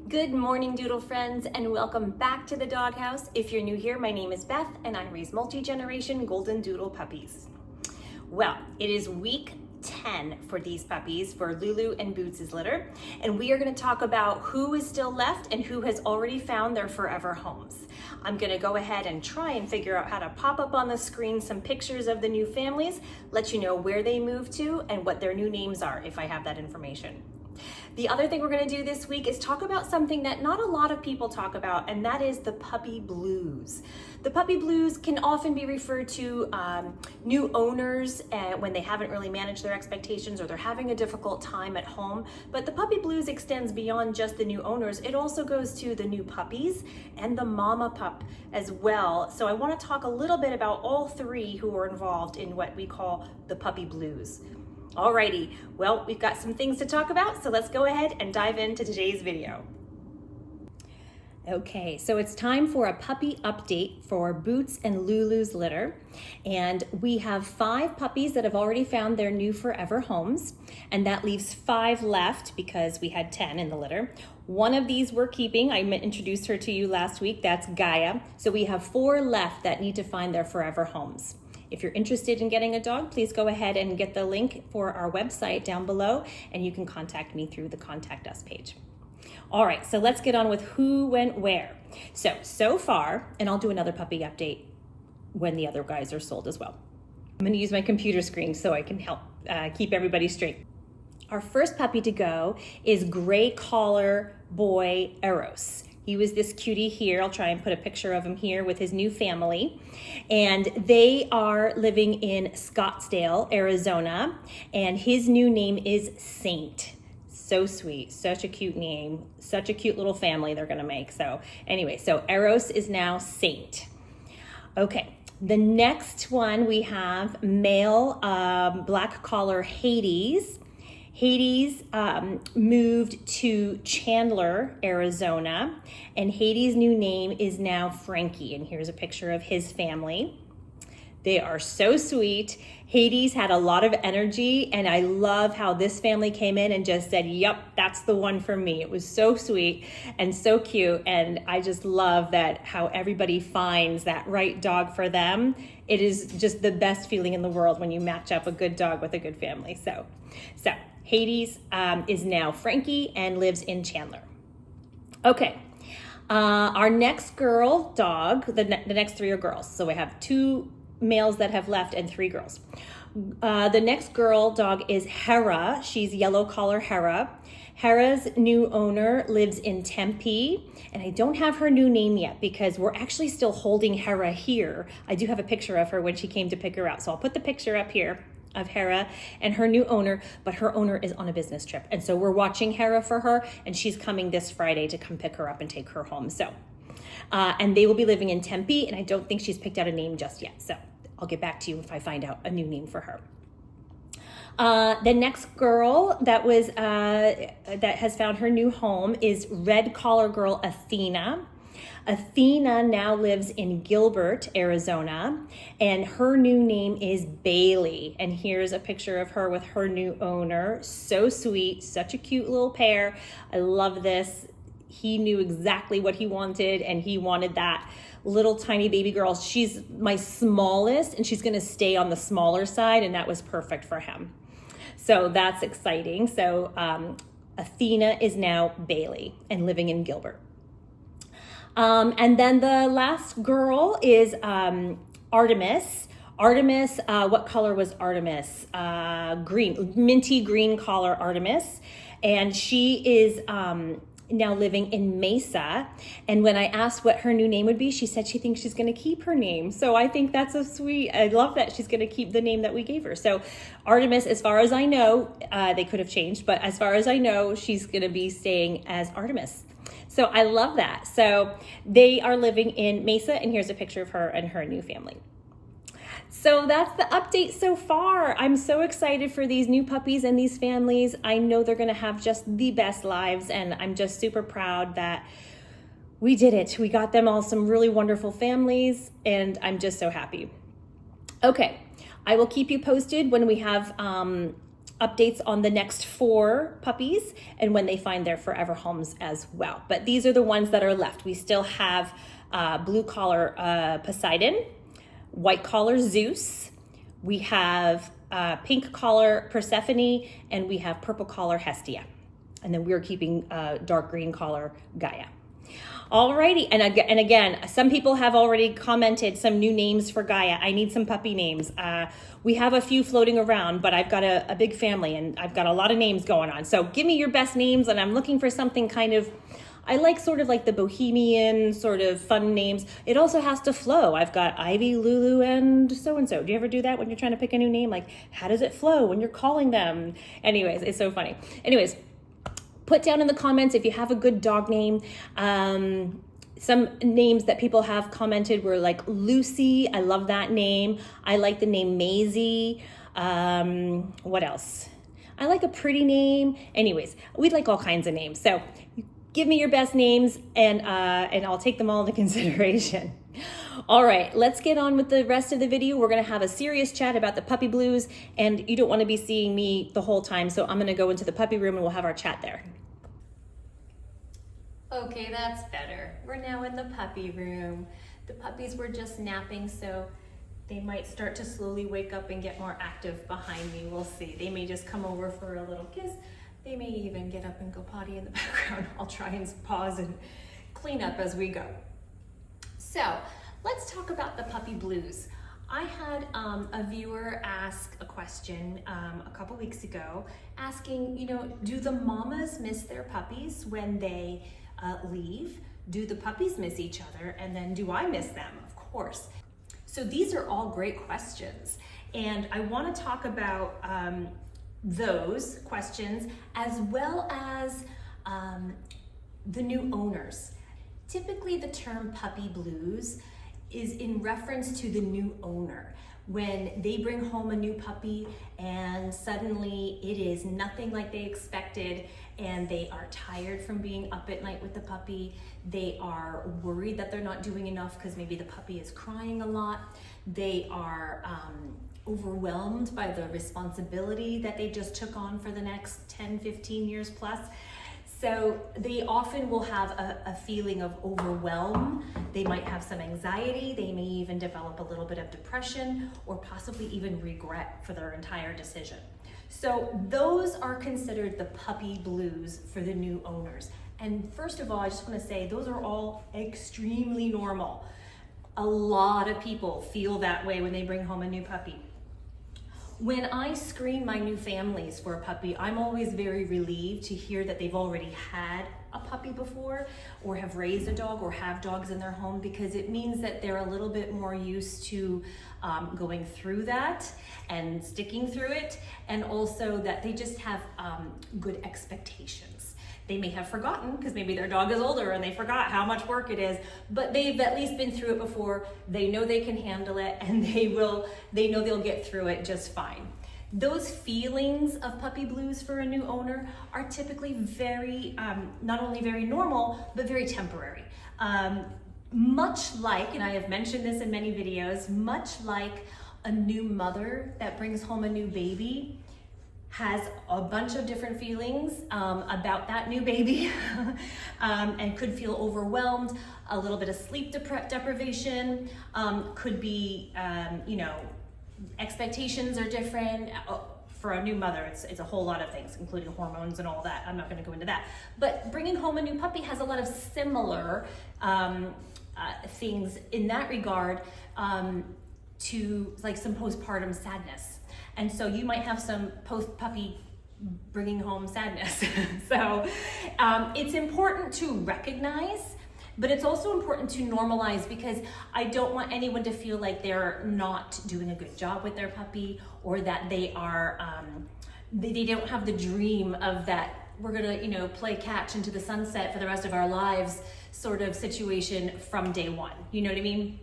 Good morning, Doodle friends, and welcome back to the doghouse. If you're new here, my name is Beth, and I raise multi-generation Golden Doodle puppies. Well, it is week 10 for these puppies, for Lulu and Boots' litter, and we are going to talk about who is still left and who has already found their forever homes. I'm going to go ahead and try and figure out how to pop up on the screen some pictures of the new families, let you know where they moved to and what their new names are if I have that information. The other thing we're going to do this week is talk about something that not a lot of people talk about, and that is the puppy blues. The puppy blues can often be referred to new owners when they haven't really managed their expectations or they're having a difficult time at home. But the puppy blues extends beyond just the new owners. It also goes to the new puppies and the mama pup as well. So I want to talk a little bit about all three who are involved in what we call the puppy blues. Alrighty, well, we've got some things to talk about, so let's go ahead and dive into today's video. Okay, so it's time for a puppy update for Boots and Lulu's litter. And we have 5 puppies that have already found their new forever homes, and that leaves 5 left because we had 10 in the litter. One of these we're keeping. I introduced her to you last week. That's Gaia. So we have 4 left that need to find their forever homes. If you're interested in getting a dog, please go ahead and get the link for our website down below, and you can contact me through the Contact Us page. All right, so let's get on with who went where. So far, and I'll do another puppy update when the other guys are sold as well. I'm gonna use my computer screen so I can help keep everybody straight. Our first puppy to go is gray collar boy Eros. He was this cutie here. I'll try and put a picture of him here with his new family. And they are living in Scottsdale, Arizona. And his new name is Saint. So sweet, such a cute name, such a cute little family they're gonna make. So anyway, so Eros is now Saint. Okay, the next one we have male black collar Hades. Hades moved to Chandler, Arizona, and Hades' new name is now Frankie, and here's a picture of his family. They are so sweet. Hades had a lot of energy, and I love how this family came in and just said, yep, that's the one for me. It was so sweet and so cute, and I just love that how everybody finds that right dog for them. It is just the best feeling in the world when you match up a good dog with a good family. So Hades is now Frankie and lives in Chandler. Okay, our next girl dog, the next 3 are girls. So we have 2 males that have left and 3 girls. The next girl dog is Hera. She's yellow collar Hera. Hera's new owner lives in Tempe, and I don't have her new name yet because we're actually still holding Hera here. I do have a picture of her when she came to pick her out, so I'll put the picture up here of Hera and her new owner, but her owner is on a business trip, and so we're watching Hera for her, and she's coming this Friday to come pick her up and take her home. So, and they will be living in Tempe, and I don't think she's picked out a name just yet, so I'll get back to you if I find out a new name for her. The next girl that has found her new home is red collar girl Athena. Athena now lives in Gilbert, Arizona, and her new name is Bailey. And here's a picture of her with her new owner. So sweet, such a cute little pair. I love this. He knew exactly what he wanted, and he wanted that little tiny baby girl. She's my smallest, and she's gonna stay on the smaller side, and that was perfect for him. So that's exciting. So Athena is now Bailey and living in Gilbert. And then the last girl is Artemis. Artemis, what color was Artemis? Green, minty green collar Artemis. And she is now living in Mesa. And when I asked what her new name would be, she said she thinks she's gonna keep her name. So I think that's so sweet. I love that she's gonna keep the name that we gave her. So Artemis, as far as I know, they could have changed, but as far as I know, she's gonna be staying as Artemis. So I love that. So they are living in Mesa, and here's a picture of her and her new family. So that's the update so far. I'm so excited for these new puppies and these families. I know they're gonna have just the best lives, and I'm just super proud that we did it. We got them all some really wonderful families, and I'm just so happy. Okay, I will keep you posted when we have updates on the next 4 puppies and when they find their forever homes as well. But these are the ones that are left. We still have blue collar Poseidon, white collar Zeus, we have pink collar Persephone, and we have purple collar Hestia. And then we're keeping dark green collar Gaia. Alrighty, and again, some people have already commented some new names for Gaia. I need some puppy names. We have a few floating around, but I've got a big family and I've got a lot of names going on. So give me your best names, and I'm looking for something kind of, I like sort of like the bohemian sort of fun names. It also has to flow. I've got Ivy, Lulu, and so-and-so. Do you ever do that when you're trying to pick a new name? Like, how does it flow when you're calling them? Anyways, it's so funny. Anyways, put down in the comments if you have a good dog name. Some names that people have commented were like Lucy. I love that name. I like the name Maisie. What else? I like a pretty name. Anyways, we'd like all kinds of names. So give me your best names and I'll take them all into consideration. All right, let's get on with the rest of the video. We're gonna have a serious chat about the puppy blues, and you don't wanna be seeing me the whole time, so I'm gonna go into the puppy room and we'll have our chat there. Okay, that's better. We're now in the puppy room. The puppies were just napping, so they might start to slowly wake up and get more active behind me. We'll see. They may just come over for a little kiss. They may even get up and go potty in the background. I'll try and pause and clean up as we go. So let's talk about the puppy blues. I had a viewer ask a question a couple weeks ago asking, do the mamas miss their puppies when they leave? Do the puppies miss each other? And then do I miss them? Of course. So these are all great questions. And I want to talk about those questions as well as the new owners. Typically the term puppy blues is in reference to the new owner. When they bring home a new puppy and suddenly it is nothing like they expected and they are tired from being up at night with the puppy, they are worried that they're not doing enough because maybe the puppy is crying a lot, they are overwhelmed by the responsibility that they just took on for the next 10, 15 years plus. So they often will have a feeling of overwhelm. They might have some anxiety. They may even develop a little bit of depression or possibly even regret for their entire decision. So those are considered the puppy blues for the new owners. And first of all, I just want to say those are all extremely normal. A lot of people feel that way when they bring home a new puppy. When I screen my new families for a puppy, I'm always very relieved to hear that they've already had a puppy before or have raised a dog or have dogs in their home, because it means that they're a little bit more used to going through that and sticking through it, and also that they just have good expectations. They may have forgotten because maybe their dog is older and they forgot how much work it is, but they've at least been through it before. They know they can handle it, and they know they'll get through it just fine. Those feelings of puppy blues for a new owner are typically very, not only very normal, but very temporary. Much like, and I have mentioned this in many videos, much like a new mother that brings home a new baby, has a bunch of different feelings about that new baby and could feel overwhelmed, a little bit of sleep deprivation, could be, expectations are different. For a new mother, it's a whole lot of things, including hormones and all that. I'm not gonna go into that. But bringing home a new puppy has a lot of similar things in that regard to like some postpartum sadness. And so you might have some post-puppy bringing home sadness. So it's important to recognize, but it's also important to normalize, because I don't want anyone to feel like they're not doing a good job with their puppy, or that they are, they don't have the dream of that we're gonna, play catch into the sunset for the rest of our lives sort of situation from day one. You know what I mean?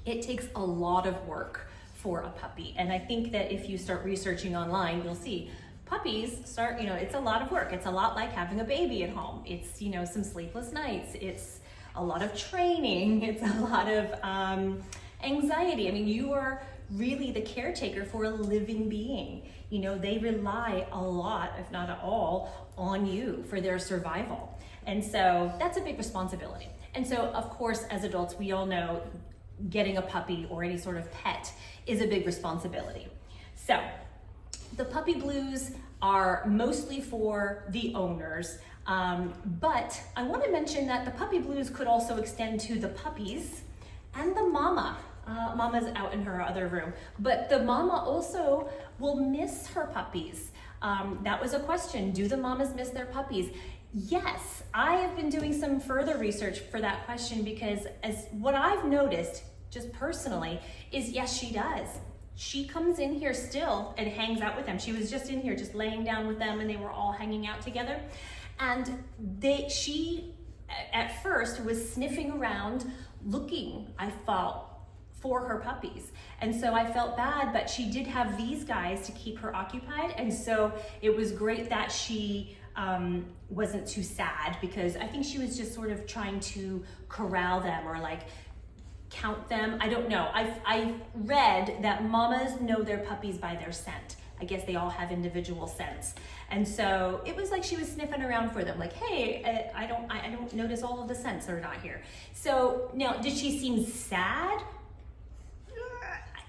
It takes a lot of work for a puppy. And I think that if you start researching online, you'll see puppies start, it's a lot of work. It's a lot like having a baby at home. It's, some sleepless nights. It's a lot of training. It's a lot of anxiety. I mean, you are really the caretaker for a living being. You know, they rely a lot, if not at all, on you for their survival. And so that's a big responsibility. And so, of course, as adults, we all know getting a puppy or any sort of pet is a big responsibility. So the puppy blues are mostly for the owners, but I want to mention that the puppy blues could also extend to the puppies and the mama. Mama's out in her other room, but the mama also will miss her puppies. That was a question. Do the mamas miss their puppies? Yes, I have been doing some further research for that question, because as what I've noticed, just personally, is yes, she does. She comes in here still and hangs out with them. She was just in here just laying down with them, and they were all hanging out together. And she at first was sniffing around looking, I felt, for her puppies. And so I felt bad, but she did have these guys to keep her occupied. And so it was great that she wasn't too sad, because I think she was just sort of trying to corral them or like count them. I don't know. I read that mamas know their puppies by their scent. I guess they all have individual scents. And so it was like she was sniffing around for them, like, hey, I don't notice all of the scents are not here. So now, did she seem sad?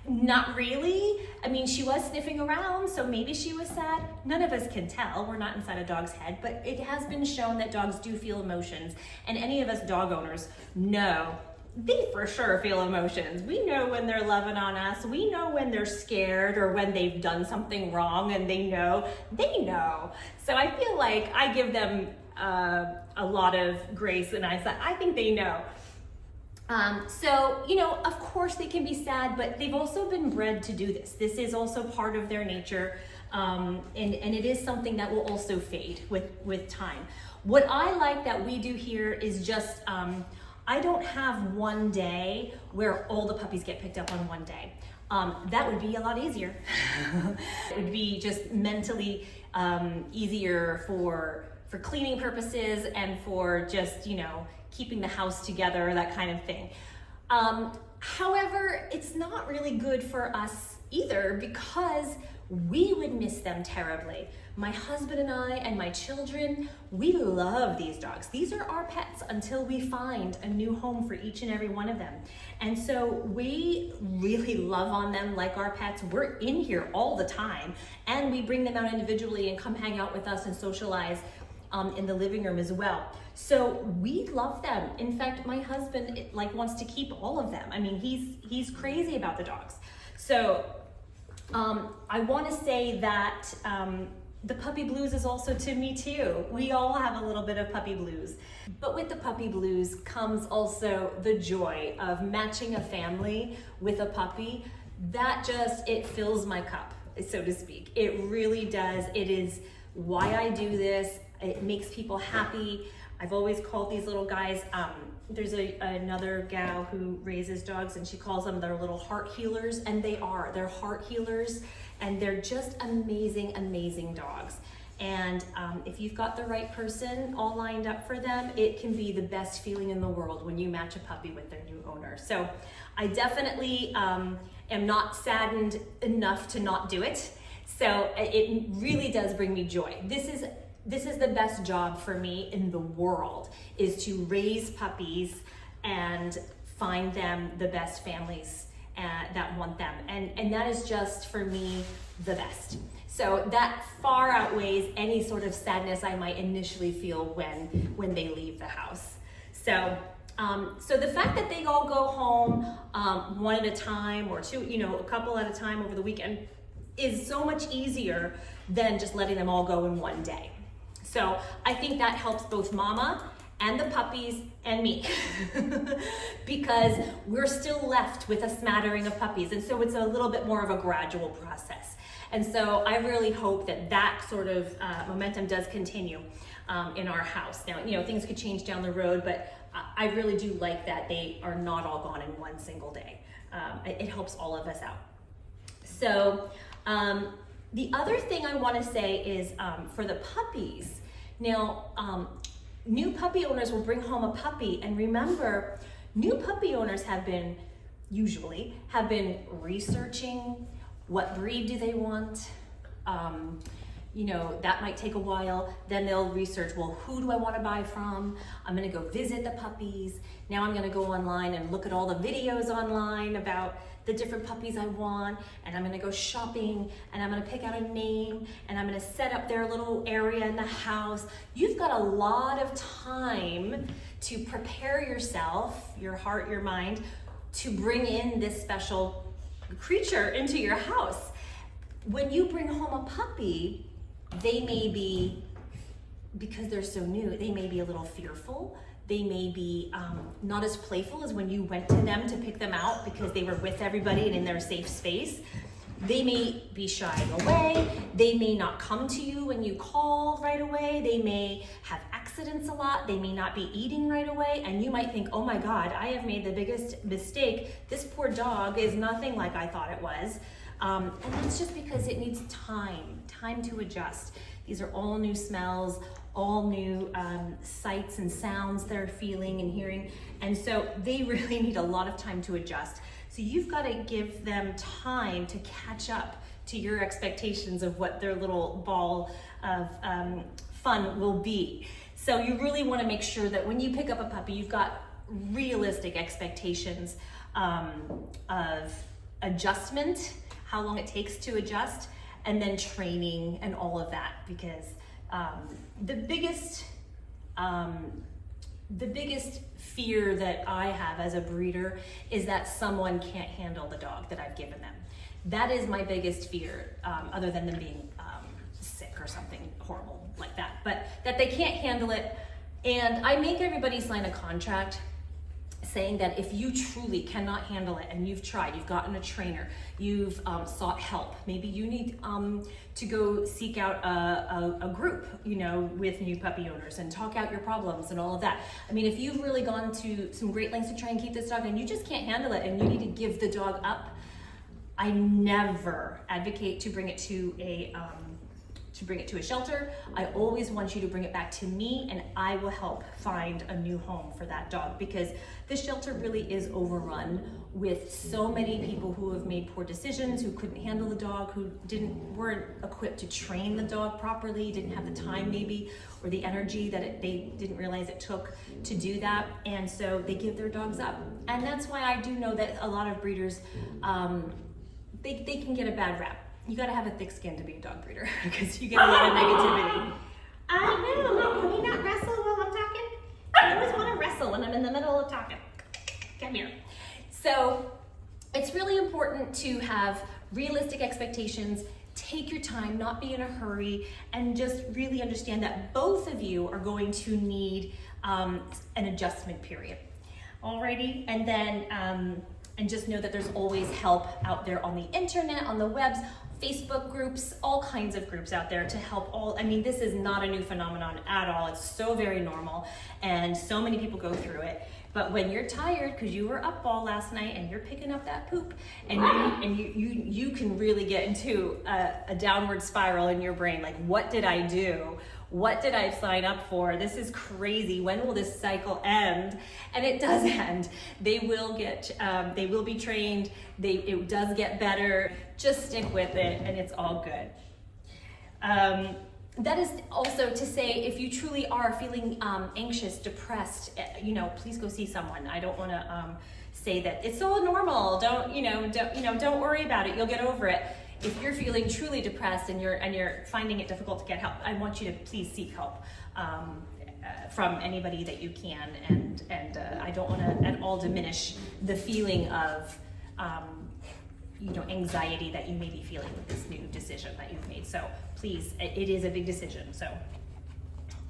Not really. I mean, she was sniffing around, so maybe she was sad. None of us can tell. We're not inside a dog's head, but it has been shown that dogs do feel emotions. And any of us dog owners know they for sure feel emotions. We know when they're loving on us. We know when they're scared or when they've done something wrong, and they know. So I feel like I give them a lot of grace, and I think they know. So, you know, of course they can be sad, but they've also been bred to do this. This is also part of their nature, and it is something that will also fade with time. What I like that we do here is just, I don't have one day where all the puppies get picked up on one day. That would be a lot easier. It would be just mentally easier for cleaning purposes and for just, you know, keeping the house together, that kind of thing. However, it's not really good for us either, because we would miss them terribly. My husband and I and my children, we love these dogs. These are our pets until we find a new home for each and every one of them. And so we really love on them like our pets. We're in here all the time, and we bring them out individually and come hang out with us and socialize in the living room as well. So we love them. In fact, my husband wants to keep all of them. I mean, he's crazy about the dogs. So I want to say that the puppy blues is also to me too. We all have a little bit of puppy blues. But with the puppy blues comes also the joy of matching a family with a puppy. It fills my cup, so to speak. It really does. It is why I do this. It makes people happy. I've always called these little guys, there's another gal who raises dogs, and she calls them their little heart healers, and they're heart healers, and they're just amazing, amazing dogs. And if you've got the right person all lined up for them, it can be the best feeling in the world when you match a puppy with their new owner. So I definitely am not saddened enough to not do it. So it really does bring me joy. This is the best job for me in the world, is to raise puppies and find them the best families that want them. And that is just, for me, the best. So that far outweighs any sort of sadness I might initially feel when they leave the house. So the fact that they all go home one at a time, or two, a couple at a time over the weekend, is so much easier than just letting them all go in one day. So I think that helps both mama and the puppies and me because we're still left with a smattering of puppies. And so it's a little bit more of a gradual process. And so I really hope that sort of momentum does continue in our house. Now, things could change down the road, but I really do like that they are not all gone in one single day. It helps all of us out. So the other thing I want to say is for the puppies. Now, new puppy owners will bring home a puppy, and remember, new puppy owners have been usually have been researching what breed do they want. You know, that might take a while. Then they'll research, well, who do I want to buy from? I'm going to go visit the puppies. Now I'm going to go online and look at all the videos online about the different puppies I want, and I'm going to go shopping, and I'm going to pick out a name, and I'm going to set up their little area in the house. You've got a lot of time to prepare yourself, your heart, your mind, to bring in this special creature into your house. When you bring home a puppy, they may be, because they're so new, they may be a little fearful. They may be not as playful as when you went to them to pick them out because they were with everybody and in their safe space. They may be shying away. They may not come to you when you call right away. They may have accidents a lot. They may not be eating right away. And you might think, oh my God, I have made the biggest mistake. This poor dog is nothing like I thought it was. And that's just because it needs time to adjust. These are all new smells, all new sights and sounds they're feeling and hearing. And so they really need a lot of time to adjust. So you've got to give them time to catch up to your expectations of what their little ball of fun will be. So you really want to make sure that when you pick up a puppy, you've got realistic expectations of adjustment, how long it takes to adjust, and then training and all of that, because the biggest fear that I have as a breeder is that someone can't handle the dog that I've given them. That is my biggest fear, other than them being sick or something horrible like that, but that they can't handle it. And I make everybody sign a contract saying that if you truly cannot handle it and you've tried, you've gotten a trainer, you've sought help, maybe you need to go seek out a group, you know, with new puppy owners and talk out your problems and all of that. I mean, if you've really gone to some great lengths to try and keep this dog and you just can't handle it and you need to give the dog up, I never advocate to bring it to a shelter. I always want you to bring it back to me, and I will help find a new home for that dog, because the shelter really is overrun with so many people who have made poor decisions, who couldn't handle the dog, who weren't equipped to train the dog properly, didn't have the time maybe, or the energy that they didn't realize it took to do that, and so they give their dogs up. And that's why I do know that a lot of breeders, they can get a bad rap. You gotta have a thick skin to be a dog breeder, because you get a lot of negativity. I know, look, can we not wrestle while I'm talking? I always wanna wrestle when I'm in the middle of talking. Come here. So it's really important to have realistic expectations, take your time, not be in a hurry, and just really understand that both of you are going to need an adjustment period. Alrighty, and then, and just know that there's always help out there on the internet, on the webs, Facebook groups, all kinds of groups out there to help all. I mean, this is not a new phenomenon at all. It's so very normal, and so many people go through it. But when you're tired because you were up all last night and you're picking up that poop, and you can really get into a downward spiral in your brain. Like, what did I do? What did I sign up for? This is crazy. When will this cycle end? And it does end. They will be trained. It does get better. Just stick with it, and it's all good. That is also to say, if you truly are feeling anxious, depressed, please go see someone. I don't want to say that it's all normal. Don't worry about it. You'll get over it. If you're feeling truly depressed and you're finding it difficult to get help, I want you to please seek help from anybody that you can. And I don't want to at all diminish the feeling of anxiety that you may be feeling with this new decision that you've made. So please, it is a big decision. So,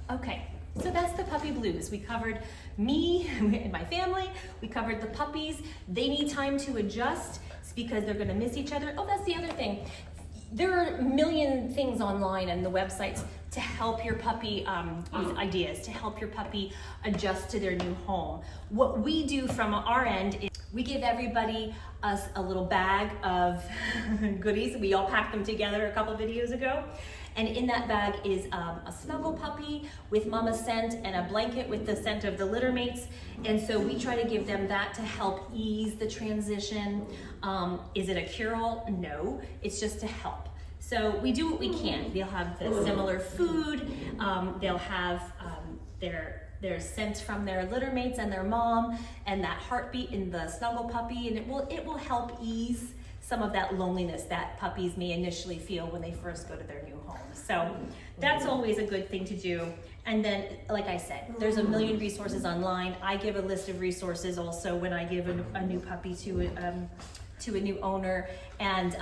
okay. So that's the puppy blues. We covered me and my family. We covered the puppies. They need time to adjust because they're going to miss each other. Oh, that's the other thing. There are a million things online and the websites to help your puppy with ideas, to help your puppy adjust to their new home. What we do from our end is we give everybody us a little bag of goodies. We all packed them together a couple videos ago. And in that bag is a snuggle puppy with mama's scent and a blanket with the scent of the litter mates. And so we try to give them that to help ease the transition. Is it a cure-all? No, it's just to help. So we do what we can. They'll have the similar food. They'll have their scent from their litter mates and their mom, and that heartbeat in the snuggle puppy, and it will help ease some of that loneliness that puppies may initially feel when they first go to their new home. So that's always a good thing to do. And then, like I said, there's a million resources online. I give a list of resources also when I give a new puppy to a new owner, and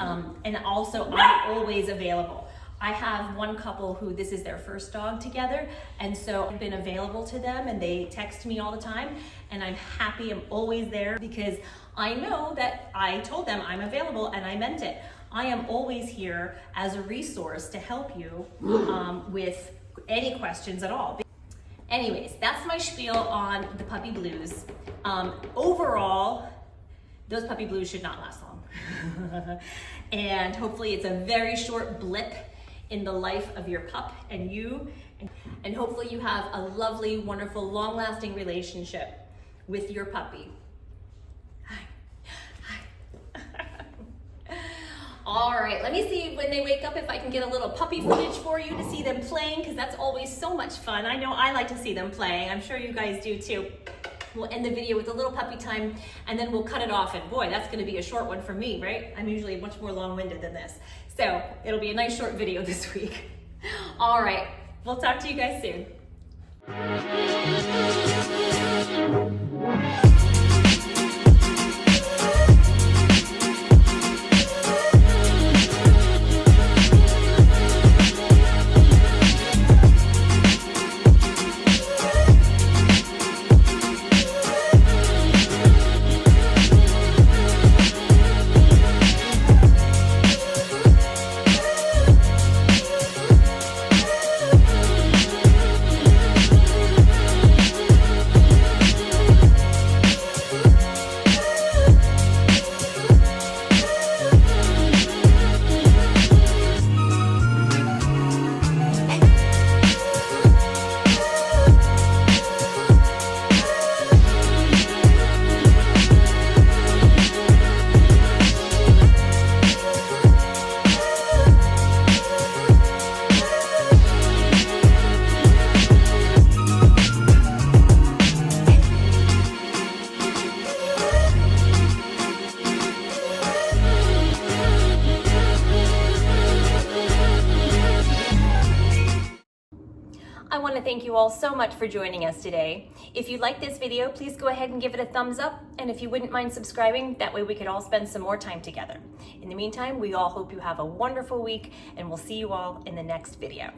also I'm always available. I have one couple who this is their first dog together, and so I've been available to them, and they text me all the time, and I'm happy. I'm always there because I know that I told them I'm available, and I meant it. I am always here as a resource to help you with any questions at all. Anyways, that's my spiel on the puppy blues. Overall, those puppy blues should not last long. And hopefully it's a very short blip in the life of your pup and you. And hopefully you have a lovely, wonderful, long-lasting relationship with your puppy. All right, let me see when they wake up if I can get a little puppy footage for you to see them playing, because that's always so much fun. I know I like to see them playing. I'm sure you guys do too. We'll end the video with a little puppy time, and then we'll cut it off, and boy, that's gonna be a short one for me, right? I'm usually much more long-winded than this. So it'll be a nice short video this week. All right, we'll talk to you guys soon. I want to thank you all so much for joining us today. If you like this video, please go ahead and give it a thumbs up. And if you wouldn't mind subscribing, that way we could all spend some more time together. In the meantime, we all hope you have a wonderful week, and we'll see you all in the next video.